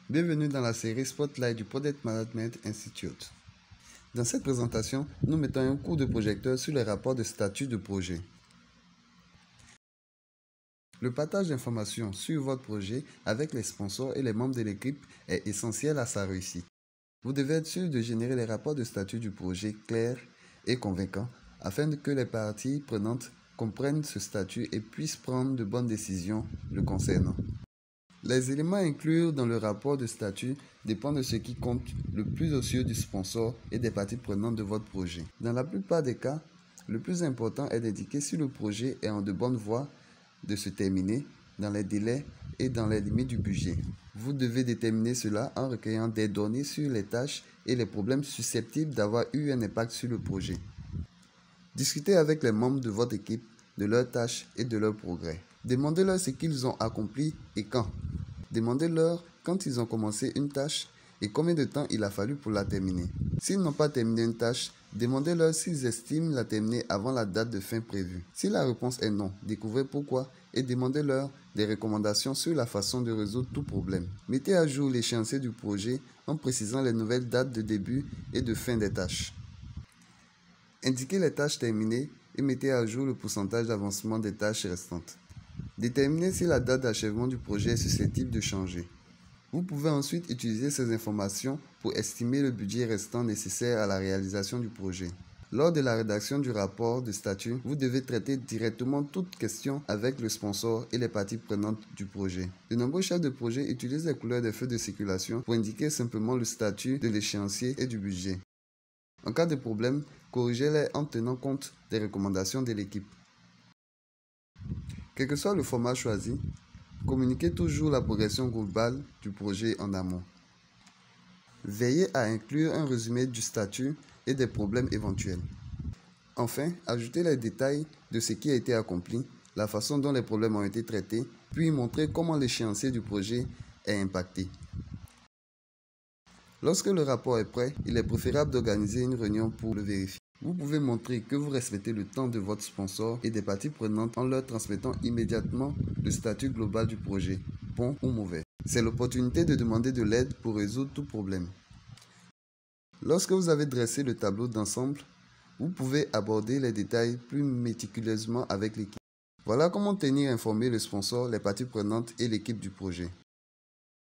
Bienvenue dans la série Spotlight du Project Management Institute. Dans cette présentation, nous mettons un coup de projecteur sur les rapports de statut de projet. Le partage d'informations sur votre projet avec les sponsors et les membres de l'équipe est essentiel à sa réussite. Vous devez être sûr de générer les rapports de statut du projet clairs et convaincants afin que les parties prenantes comprennent ce statut et puissent prendre de bonnes décisions le concernant. Les éléments à inclure dans le rapport de statut dépendent de ce qui compte le plus aux yeux du sponsor et des parties prenantes de votre projet. Dans la plupart des cas, le plus important est d'indiquer si le projet est en de bonne voie de se terminer, dans les délais et dans les limites du budget. Vous devez déterminer cela en recueillant des données sur les tâches et les problèmes susceptibles d'avoir eu un impact sur le projet. Discutez avec les membres de votre équipe de leurs tâches et de leurs progrès. Demandez-leur ce qu'ils ont accompli et quand. Demandez-leur quand ils ont commencé une tâche et combien de temps il a fallu pour la terminer. S'ils n'ont pas terminé une tâche, demandez-leur s'ils estiment la terminer avant la date de fin prévue. Si la réponse est non, découvrez pourquoi et demandez-leur des recommandations sur la façon de résoudre tout problème. Mettez à jour l'échéancier du projet en précisant les nouvelles dates de début et de fin des tâches. Indiquez les tâches terminées et mettez à jour le pourcentage d'avancement des tâches restantes. Déterminez si la date d'achèvement du projet est susceptible de changer. Vous pouvez ensuite utiliser ces informations pour estimer le budget restant nécessaire à la réalisation du projet. Lors de la rédaction du rapport de statut, vous devez traiter directement toute question avec le sponsor et les parties prenantes du projet. De nombreux chefs de projet utilisent les couleurs des feux de circulation pour indiquer simplement le statut de l'échéancier et du budget. En cas de problème, corrigez-les en tenant compte des recommandations de l'équipe. Quel que soit le format choisi, communiquez toujours la progression globale du projet en amont. Veillez à inclure un résumé du statut et des problèmes éventuels. Enfin, ajoutez les détails de ce qui a été accompli, la façon dont les problèmes ont été traités, puis montrez comment l'échéancier du projet est impacté. Lorsque le rapport est prêt, il est préférable d'organiser une réunion pour le vérifier. Vous pouvez montrer que vous respectez le temps de votre sponsor et des parties prenantes en leur transmettant immédiatement le statut global du projet, bon ou mauvais. C'est l'opportunité de demander de l'aide pour résoudre tout problème. Lorsque vous avez dressé le tableau d'ensemble, vous pouvez aborder les détails plus méticuleusement avec l'équipe. Voilà comment tenir informé le sponsor, les parties prenantes et l'équipe du projet.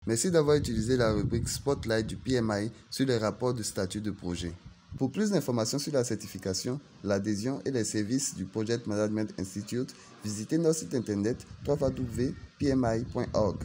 Merci d'avoir utilisé la rubrique Spotlight du PMI sur les rapports de statut de projet. Pour plus d'informations sur la certification, l'adhésion et les services du Project Management Institute, visitez notre site internet www.pmi.org.